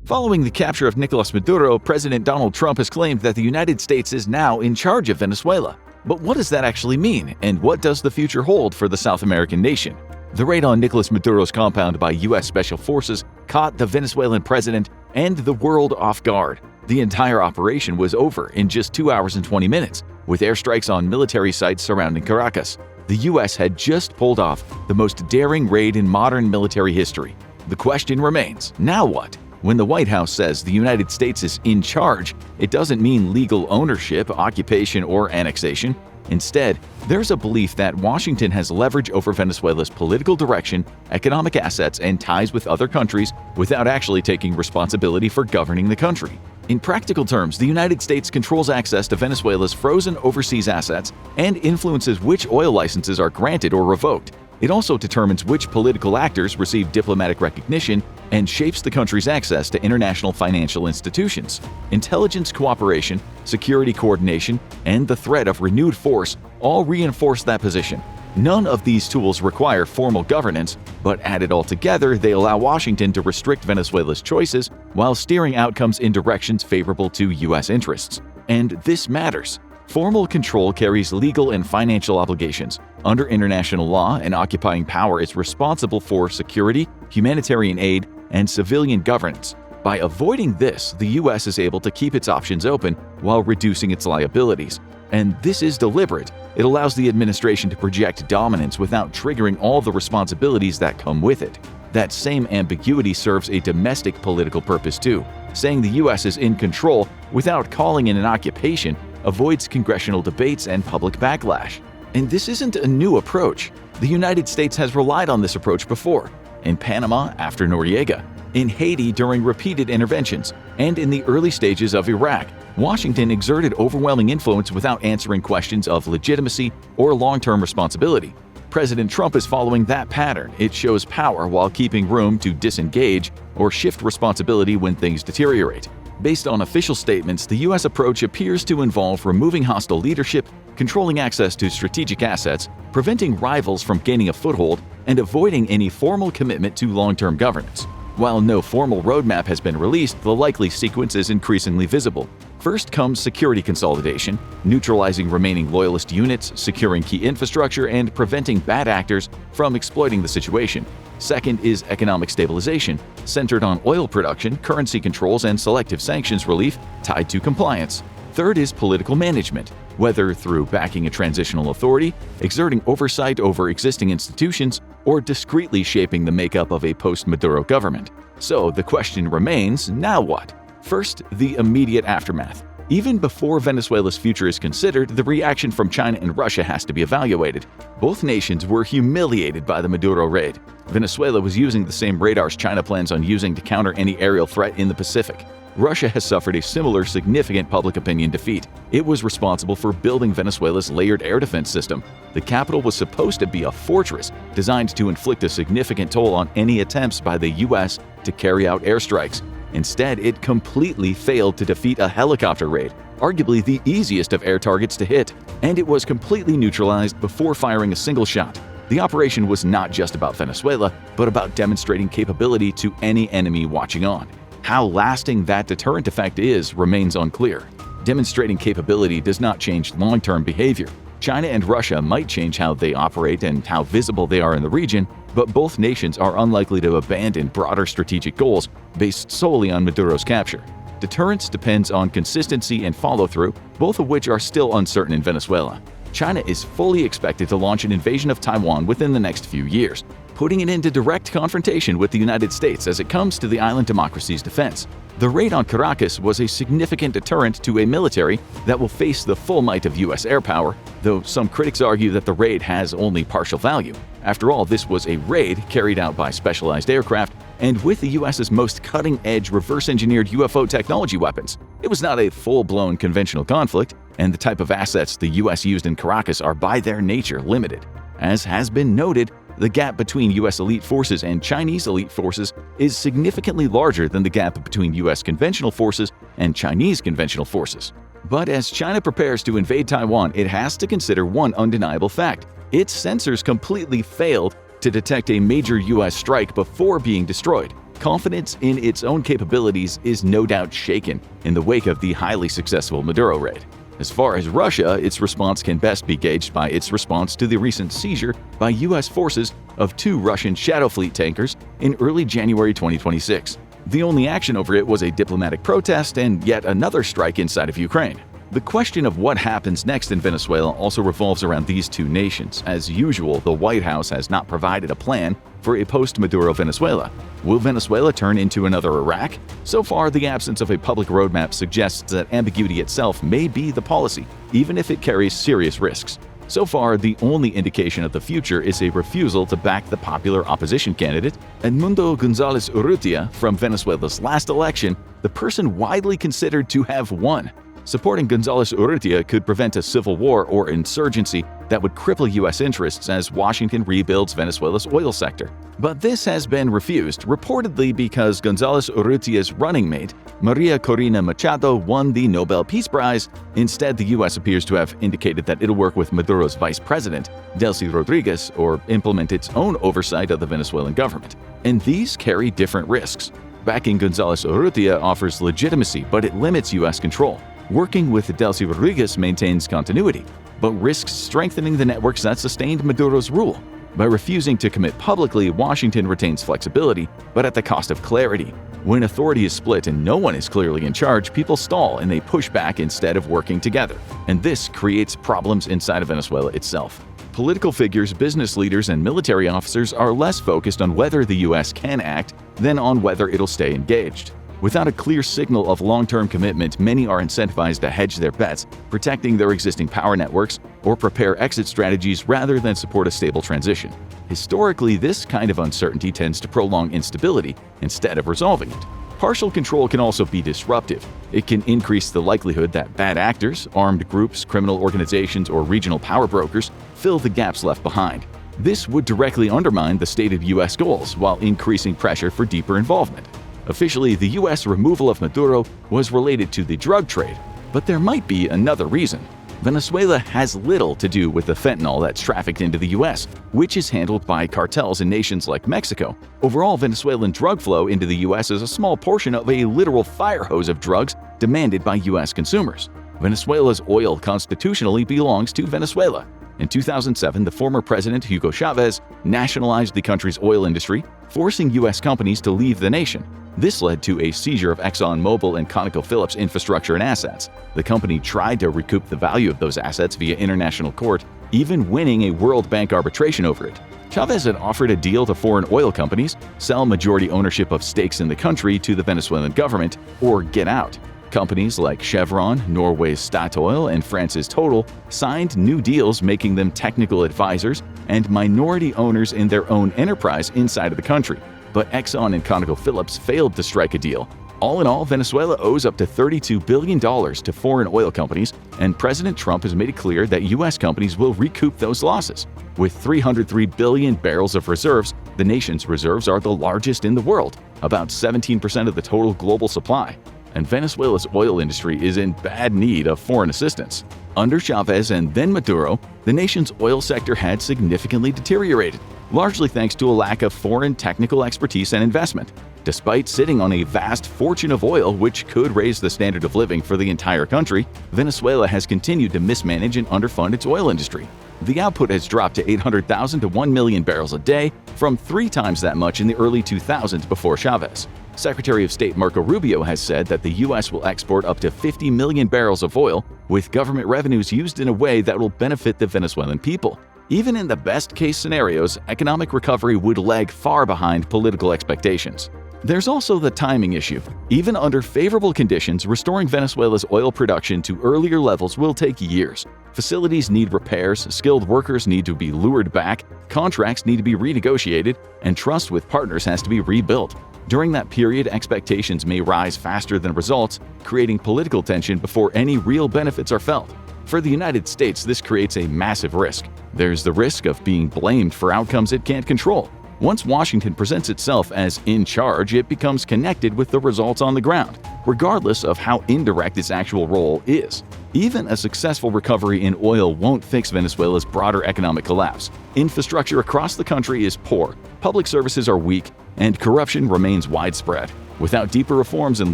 Following the capture of Nicolás Maduro, President Donald Trump has claimed that the United States is now in charge of Venezuela. But what does that actually mean, and what does the future hold for the South American nation? The raid on Nicolás Maduro's compound by U.S. Special Forces caught the Venezuelan president and the world off guard. The entire operation was over in just 2 hours and 20 minutes, with airstrikes on military sites surrounding Caracas. The U.S. had just pulled off the most daring raid in modern military history. The question remains, now what? When the White House says the United States is in charge, it doesn't mean legal ownership, occupation, or annexation. Instead, there's a belief that Washington has leverage over Venezuela's political direction, economic assets, and ties with other countries without actually taking responsibility for governing the country. In practical terms, the United States controls access to Venezuela's frozen overseas assets and influences which oil licenses are granted or revoked. It also determines which political actors receive diplomatic recognition and shapes the country's access to international financial institutions. Intelligence cooperation, security coordination, and the threat of renewed force all reinforce that position. None of these tools require formal governance, but added all together, they allow Washington to restrict Venezuela's choices while steering outcomes in directions favorable to U.S. interests. And this matters. Formal control carries legal and financial obligations. Under international law, an occupying power is responsible for security, humanitarian aid, and civilian governance. By avoiding this, the U.S. is able to keep its options open while reducing its liabilities. And this is deliberate. It allows the administration to project dominance without triggering all the responsibilities that come with it. That same ambiguity serves a domestic political purpose too. Saying the U.S. is in control without calling it an occupation avoids congressional debates and public backlash. And this isn't a new approach. The United States has relied on this approach before. In Panama after Noriega, in Haiti during repeated interventions, and in the early stages of Iraq, Washington exerted overwhelming influence without answering questions of legitimacy or long-term responsibility. President Trump is following that pattern. It shows power while keeping room to disengage or shift responsibility when things deteriorate. Based on official statements, the U.S. approach appears to involve removing hostile leadership, controlling access to strategic assets, preventing rivals from gaining a foothold, and avoiding any formal commitment to long-term governance. While no formal roadmap has been released, the likely sequence is increasingly visible. First comes security consolidation, neutralizing remaining loyalist units, securing key infrastructure, and preventing bad actors from exploiting the situation. Second is economic stabilization, centered on oil production, currency controls, and selective sanctions relief tied to compliance. Third is political management, whether through backing a transitional authority, exerting oversight over existing institutions, or discreetly shaping the makeup of a post-Maduro government. So the question remains, now what? First, the immediate aftermath. Even before Venezuela's future is considered, the reaction from China and Russia has to be evaluated. Both nations were humiliated by the Maduro raid. Venezuela was using the same radars China plans on using to counter any aerial threat in the Pacific. Russia has suffered a similar significant public opinion defeat. It was responsible for building Venezuela's layered air defense system. The capital was supposed to be a fortress designed to inflict a significant toll on any attempts by the U.S. to carry out airstrikes. Instead, it completely failed to defeat a helicopter raid, arguably the easiest of air targets to hit, and it was completely neutralized before firing a single shot. The operation was not just about Venezuela, but about demonstrating capability to any enemy watching on. How lasting that deterrent effect is remains unclear. Demonstrating capability does not change long-term behavior. China and Russia might change how they operate and how visible they are in the region, but both nations are unlikely to abandon broader strategic goals based solely on Maduro's capture. Deterrence depends on consistency and follow-through, both of which are still uncertain in Venezuela. China is fully expected to launch an invasion of Taiwan within the next few years, putting it into direct confrontation with the United States as it comes to the island democracy's defense. The raid on Caracas was a significant deterrent to a military that will face the full might of U.S. air power, though some critics argue that the raid has only partial value. After all, this was a raid carried out by specialized aircraft and with the U.S.'s most cutting-edge reverse-engineered UFO technology weapons. It was not a full-blown conventional conflict, and the type of assets the U.S. used in Caracas are by their nature limited. As has been noted, the gap between U.S. elite forces and Chinese elite forces is significantly larger than the gap between U.S. conventional forces and Chinese conventional forces. But as China prepares to invade Taiwan, it has to consider one undeniable fact. Its sensors completely failed to detect a major U.S. strike before being destroyed. Confidence in its own capabilities is no doubt shaken in the wake of the highly successful Maduro raid. As far as Russia, its response can best be gauged by its response to the recent seizure by U.S. forces of 2 Russian Shadow Fleet tankers in early January 2026. The only action over it was a diplomatic protest and yet another strike inside of Ukraine. The question of what happens next in Venezuela also revolves around these two nations. As usual, the White House has not provided a plan for a post-Maduro Venezuela. Will Venezuela turn into another Iraq? So far, the absence of a public roadmap suggests that ambiguity itself may be the policy, even if it carries serious risks. So far, the only indication of the future is a refusal to back the popular opposition candidate, Edmundo González Urrutia, from Venezuela's last election, the person widely considered to have won. Supporting González Urrutia could prevent a civil war or insurgency that would cripple U.S. interests as Washington rebuilds Venezuela's oil sector. But this has been refused, reportedly because González Urrutia's running mate, Maria Corina Machado, won the Nobel Peace Prize. Instead, the U.S. appears to have indicated that it'll work with Maduro's vice president, Delcy Rodriguez, or implement its own oversight of the Venezuelan government. And these carry different risks. Backing González Urrutia offers legitimacy, but it limits U.S. control. Working with Delcy Rodriguez maintains continuity, but risks strengthening the networks that sustained Maduro's rule. By refusing to commit publicly, Washington retains flexibility, but at the cost of clarity. When authority is split and no one is clearly in charge, people stall and they push back instead of working together. And this creates problems inside of Venezuela itself. Political figures, business leaders, and military officers are less focused on whether the U.S. can act than on whether it'll stay engaged. Without a clear signal of long-term commitment, many are incentivized to hedge their bets, protecting their existing power networks, or prepare exit strategies rather than support a stable transition. Historically, this kind of uncertainty tends to prolong instability instead of resolving it. Partial control can also be disruptive. It can increase the likelihood that bad actors, armed groups, criminal organizations, or regional power brokers fill the gaps left behind. This would directly undermine the stated U.S. goals while increasing pressure for deeper involvement. Officially, the U.S. removal of Maduro was related to the drug trade, but there might be another reason. Venezuela has little to do with the fentanyl that's trafficked into the U.S., which is handled by cartels in nations like Mexico. Overall, Venezuelan drug flow into the U.S. is a small portion of a literal fire hose of drugs demanded by U.S. consumers. Venezuela's oil constitutionally belongs to Venezuela. In 2007, the former president Hugo Chavez nationalized the country's oil industry, forcing U.S. companies to leave the nation. This led to a seizure of ExxonMobil and ConocoPhillips infrastructure and assets. The company tried to recoup the value of those assets via international court, even winning a World Bank arbitration over it. Chavez had offered a deal to foreign oil companies, sell majority ownership of stakes in the country to the Venezuelan government, or get out. Companies like Chevron, Norway's Statoil, and France's Total signed new deals making them technical advisors and minority owners in their own enterprise inside of the country. But Exxon and ConocoPhillips failed to strike a deal. All in all, Venezuela owes up to $32 billion to foreign oil companies, and President Trump has made it clear that U.S. companies will recoup those losses. With 303 billion barrels of reserves, the nation's reserves are the largest in the world, about 17% of the total global supply. And Venezuela's oil industry is in bad need of foreign assistance. Under Chavez and then Maduro, the nation's oil sector had significantly deteriorated, largely thanks to a lack of foreign technical expertise and investment. Despite sitting on a vast fortune of oil which could raise the standard of living for the entire country, Venezuela has continued to mismanage and underfund its oil industry. The output has dropped to 800,000 to 1 million barrels a day, from 3 times that much in the early 2000s before Chavez. Secretary of State Marco Rubio has said that the U.S. will export up to 50 million barrels of oil, with government revenues used in a way that will benefit the Venezuelan people. Even in the best-case scenarios, economic recovery would lag far behind political expectations. There's also the timing issue. Even under favorable conditions, restoring Venezuela's oil production to earlier levels will take years. Facilities need repairs, skilled workers need to be lured back, contracts need to be renegotiated, and trust with partners has to be rebuilt. During that period, expectations may rise faster than results, creating political tension before any real benefits are felt. For the United States, this creates a massive risk. There's the risk of being blamed for outcomes it can't control. Once Washington presents itself as in charge, it becomes connected with the results on the ground. regardless of how indirect its actual role is. Even a successful recovery in oil won't fix Venezuela's broader economic collapse. Infrastructure across the country is poor, public services are weak, and corruption remains widespread. Without deeper reforms and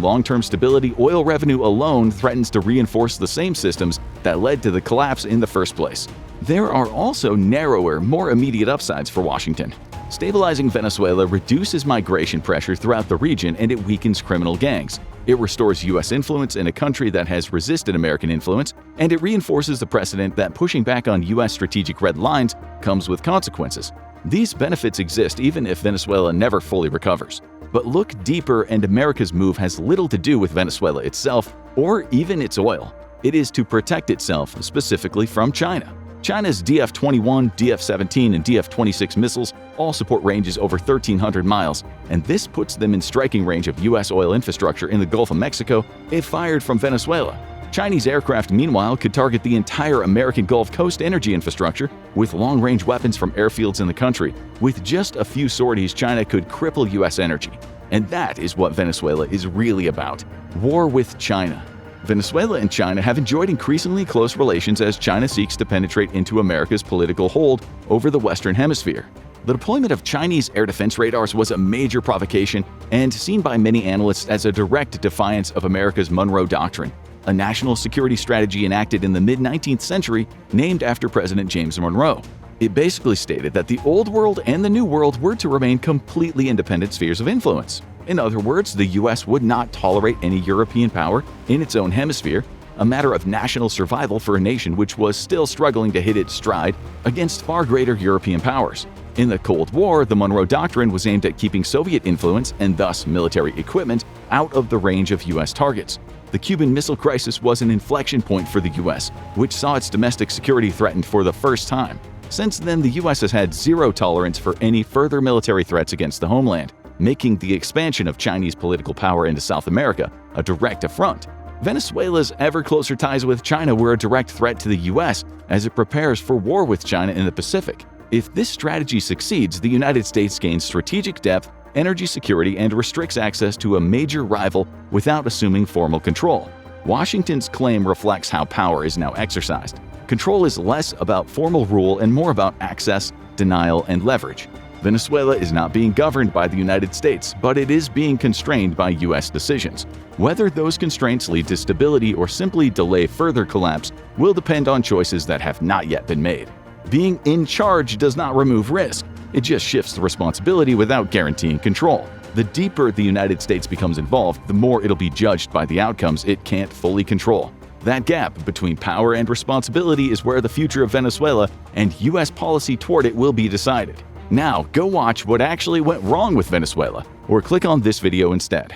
long-term stability, oil revenue alone threatens to reinforce the same systems that led to the collapse in the first place. There are also narrower, more immediate upsides for Washington. Stabilizing Venezuela reduces migration pressure throughout the region and it weakens criminal gangs. It restores U.S. influence in a country that has resisted American influence, and it reinforces the precedent that pushing back on U.S. strategic red lines comes with consequences. These benefits exist even if Venezuela never fully recovers. But look deeper, and America's move has little to do with Venezuela itself or even its oil. It is to protect itself specifically from China. China's DF-21, DF-17, and DF-26 missiles all support ranges over 1,300 miles, and this puts them in striking range of U.S. oil infrastructure in the Gulf of Mexico if fired from Venezuela. Chinese aircraft, meanwhile, could target the entire American Gulf Coast energy infrastructure with long-range weapons from airfields in the country. With just a few sorties, China could cripple U.S. energy. And that is what Venezuela is really about: war with China. Venezuela and China have enjoyed increasingly close relations as China seeks to penetrate into America's political hold over the Western Hemisphere. The deployment of Chinese air defense radars was a major provocation and seen by many analysts as a direct defiance of America's Monroe Doctrine, a national security strategy enacted in the mid-19th century named after President James Monroe. It basically stated that the Old World and the New World were to remain completely independent spheres of influence. In other words, the U.S. would not tolerate any European power in its own hemisphere, a matter of national survival for a nation which was still struggling to hit its stride against far greater European powers. In the Cold War, the Monroe Doctrine was aimed at keeping Soviet influence, and thus military equipment, out of the range of U.S. targets. The Cuban Missile Crisis was an inflection point for the U.S., which saw its domestic security threatened for the first time. Since then, the U.S. has had zero tolerance for any further military threats against the homeland, making the expansion of Chinese political power into South America a direct affront. Venezuela's ever closer ties with China were a direct threat to the U.S. as it prepares for war with China in the Pacific. If this strategy succeeds, the United States gains strategic depth, energy security, and restricts access to a major rival without assuming formal control. Washington's claim reflects how power is now exercised. Control is less about formal rule and more about access, denial, and leverage. Venezuela is not being governed by the United States, but it is being constrained by U.S. decisions. Whether those constraints lead to stability or simply delay further collapse will depend on choices that have not yet been made. Being in charge does not remove risk. It just shifts the responsibility without guaranteeing control. The deeper the United States becomes involved, the more it'll be judged by the outcomes it can't fully control. That gap between power and responsibility is where the future of Venezuela and U.S. policy toward it will be decided. Now, go watch what actually went wrong with Venezuela, or click on this video instead.